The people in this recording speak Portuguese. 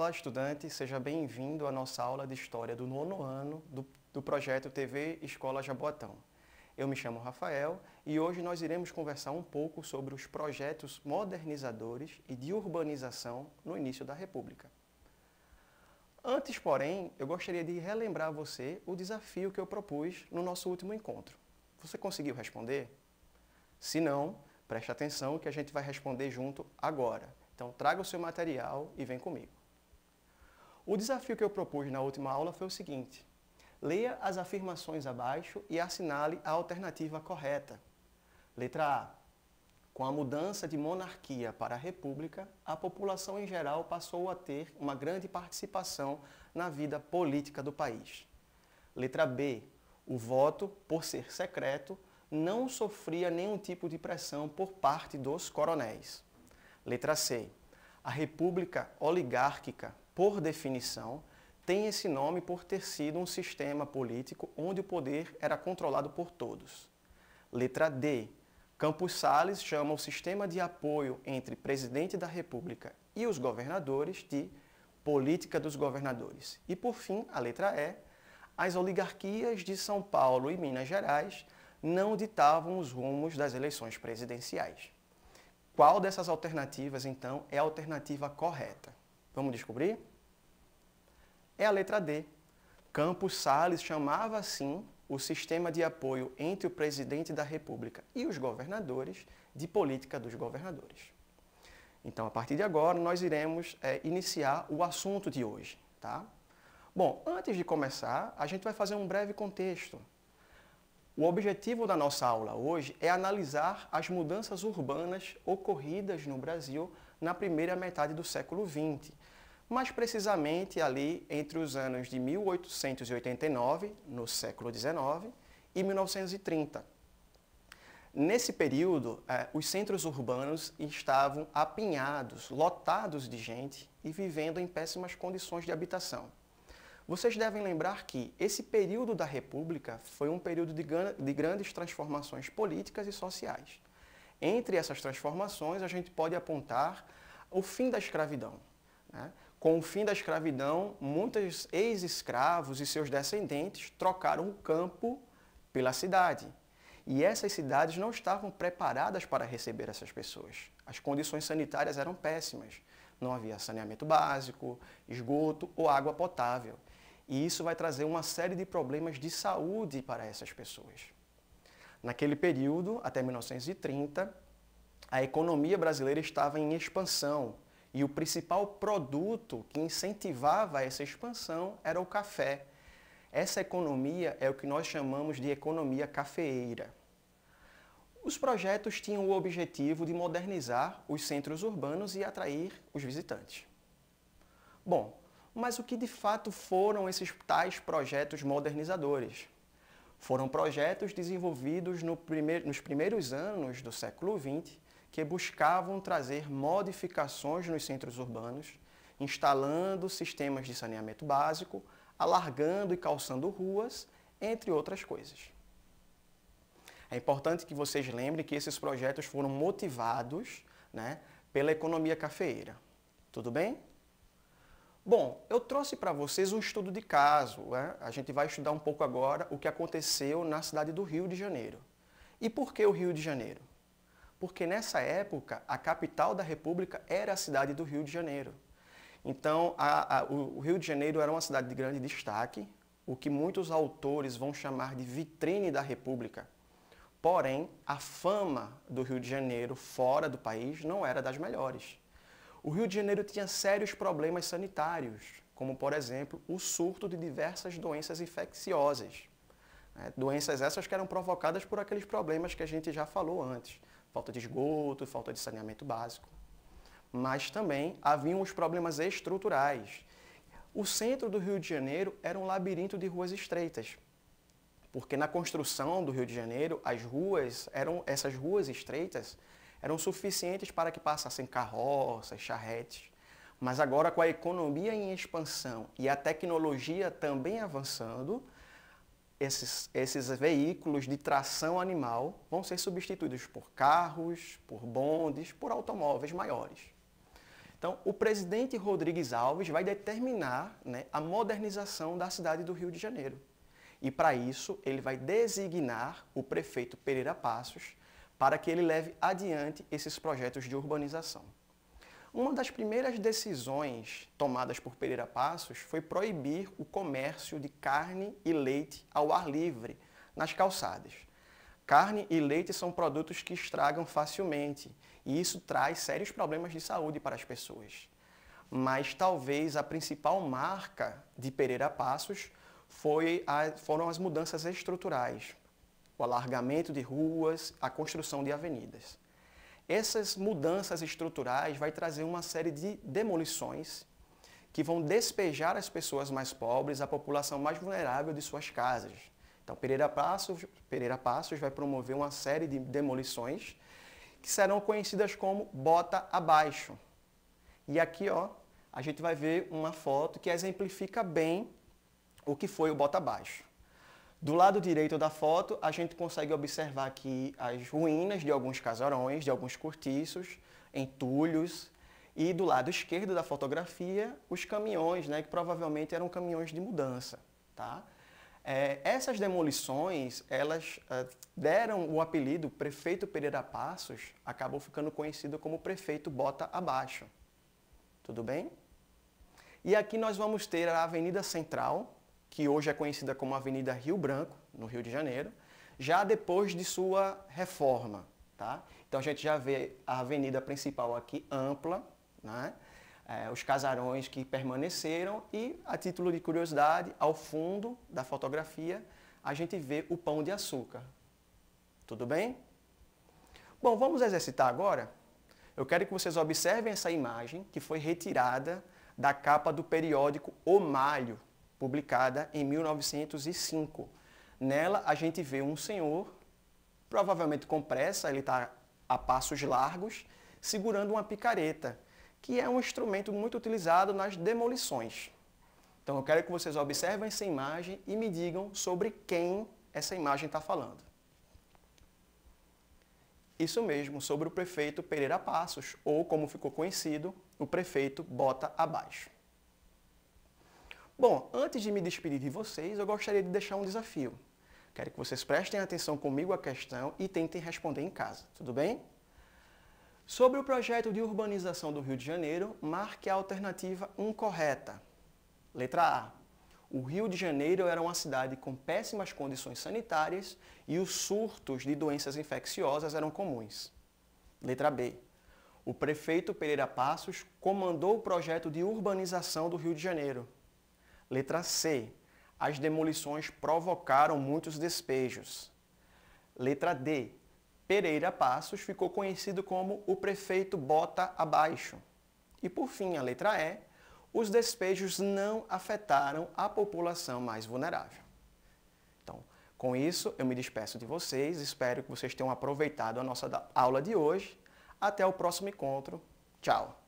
Olá, estudante, seja bem-vindo à nossa aula de História do nono ano do projeto TV Escola Jaboatão. Eu me chamo Rafael e hoje nós iremos conversar um pouco sobre os projetos modernizadores e de urbanização no início da República. Antes, porém, eu gostaria de relembrar a você o desafio que eu propus no nosso último encontro. Você conseguiu responder? Se não, preste atenção que a gente vai responder junto agora. Então, traga o seu material e vem comigo. O desafio que eu propus na última aula foi o seguinte: leia as afirmações abaixo e assinale a alternativa correta. Letra A. Com a mudança de monarquia para a república, a população em geral passou a ter uma grande participação na vida política do país. Letra B. O voto, por ser secreto, não sofria nenhum tipo de pressão por parte dos coronéis. Letra C. A república oligárquica, por definição, tem esse nome por ter sido um sistema político onde o poder era controlado por todos. Letra D. Campos Salles chama o sistema de apoio entre presidente da República e os governadores de política dos governadores. E, por fim, a letra E. As oligarquias de São Paulo e Minas Gerais não ditavam os rumos das eleições presidenciais. Qual dessas alternativas, então, é a alternativa correta? Vamos descobrir? É a letra D. Campos Salles chamava, assim, o sistema de apoio entre o presidente da República e os governadores de política dos governadores. Então, a partir de agora, nós iremos iniciar o assunto de hoje, tá? Bom, antes de começar, a gente vai fazer um breve contexto. O objetivo da nossa aula hoje é analisar as mudanças urbanas ocorridas no Brasil na primeira metade do século XX, mais precisamente ali entre os anos de 1889, no século XIX, e 1930. Nesse período, os centros urbanos estavam apinhados, lotados de gente e vivendo em péssimas condições de habitação. Vocês devem lembrar que esse período da República foi um período de grandes transformações políticas e sociais. Entre essas transformações, a gente pode apontar o fim da escravidão, né? Com o fim da escravidão, muitos ex-escravos e seus descendentes trocaram o campo pela cidade. E essas cidades não estavam preparadas para receber essas pessoas. As condições sanitárias eram péssimas. Não havia saneamento básico, esgoto ou água potável. E isso vai trazer uma série de problemas de saúde para essas pessoas. Naquele período, até 1930, a economia brasileira estava em expansão e o principal produto que incentivava essa expansão era o café. Essa economia é o que nós chamamos de economia cafeeira. Os projetos tinham o objetivo de modernizar os centros urbanos e atrair os visitantes. Bom, mas o que de fato foram esses tais projetos modernizadores? Foram projetos desenvolvidos nos primeiros anos do século XX que buscavam trazer modificações nos centros urbanos, instalando sistemas de saneamento básico, alargando e calçando ruas, entre outras coisas. É importante que vocês lembrem que esses projetos foram motivados, né, pela economia cafeeira. Tudo bem? Bom, eu trouxe para vocês um estudo de caso, né? A gente vai estudar um pouco agora o que aconteceu na cidade do Rio de Janeiro. E por que o Rio de Janeiro? Porque nessa época a capital da República era a cidade do Rio de Janeiro. Então, o Rio de Janeiro era uma cidade de grande destaque, o que muitos autores vão chamar de vitrine da República. Porém, a fama do Rio de Janeiro fora do país não era das melhores. O Rio de Janeiro tinha sérios problemas sanitários, como, por exemplo, o surto de diversas doenças infecciosas. Doenças essas que eram provocadas por aqueles problemas que a gente já falou antes. Falta de esgoto, falta de saneamento básico. Mas também haviam os problemas estruturais. O centro do Rio de Janeiro era um labirinto de ruas estreitas, porque na construção do Rio de Janeiro, essas ruas estreitas eram suficientes para que passassem carroças, charretes. Mas agora, com a economia em expansão e a tecnologia também avançando, esses veículos de tração animal vão ser substituídos por carros, por bondes, por automóveis maiores. Então, o presidente Rodrigues Alves vai determinar, né, a modernização da cidade do Rio de Janeiro. E, para isso, ele vai designar o prefeito Pereira Passos para que ele leve adiante esses projetos de urbanização. Uma das primeiras decisões tomadas por Pereira Passos foi proibir o comércio de carne e leite ao ar livre nas calçadas. Carne e leite são produtos que estragam facilmente e isso traz sérios problemas de saúde para as pessoas. Mas talvez a principal marca de Pereira Passos foram as mudanças estruturais, o alargamento de ruas, a construção de avenidas. Essas mudanças estruturais vai trazer uma série de demolições que vão despejar as pessoas mais pobres, a população mais vulnerável de suas casas. Então, Pereira Passos vai promover uma série de demolições que serão conhecidas como bota abaixo. E aqui, ó, a gente vai ver uma foto que exemplifica bem o que foi o bota abaixo. Do lado direito da foto, a gente consegue observar aqui as ruínas de alguns casarões, de alguns cortiços, entulhos, e do lado esquerdo da fotografia, os caminhões, né, que provavelmente eram caminhões de mudança. Tá? Essas demolições, elas deram o apelido Prefeito Pereira Passos, acabou ficando conhecido como Prefeito Bota Abaixo. Tudo bem? E aqui nós vamos ter a Avenida Central, que hoje é conhecida como Avenida Rio Branco, no Rio de Janeiro, já depois de sua reforma. Tá? Então a gente já vê a avenida principal aqui ampla, né? Os casarões que permaneceram e, a título de curiosidade, ao fundo da fotografia, a gente vê o Pão de Açúcar. Tudo bem? Bom, vamos exercitar agora? Eu quero que vocês observem essa imagem que foi retirada da capa do periódico O Malho, publicada em 1905. Nela, a gente vê um senhor, provavelmente com pressa, ele está a passos largos, segurando uma picareta, que é um instrumento muito utilizado nas demolições. Então, eu quero que vocês observem essa imagem e me digam sobre quem essa imagem está falando. Isso mesmo, sobre o prefeito Pereira Passos, ou como ficou conhecido, o prefeito Bota Abaixo. Bom, antes de me despedir de vocês, eu gostaria de deixar um desafio. Quero que vocês prestem atenção comigo à questão e tentem responder em casa, tudo bem? Sobre o projeto de urbanização do Rio de Janeiro, marque a alternativa incorreta. Letra A. O Rio de Janeiro era uma cidade com péssimas condições sanitárias e os surtos de doenças infecciosas eram comuns. Letra B. O prefeito Pereira Passos comandou o projeto de urbanização do Rio de Janeiro. Letra C. As demolições provocaram muitos despejos. Letra D. Pereira Passos ficou conhecido como o prefeito Bota Abaixo. E por fim, a letra E. Os despejos não afetaram a população mais vulnerável. Então, com isso, eu me despeço de vocês. Espero que vocês tenham aproveitado a nossa aula de hoje. Até o próximo encontro. Tchau!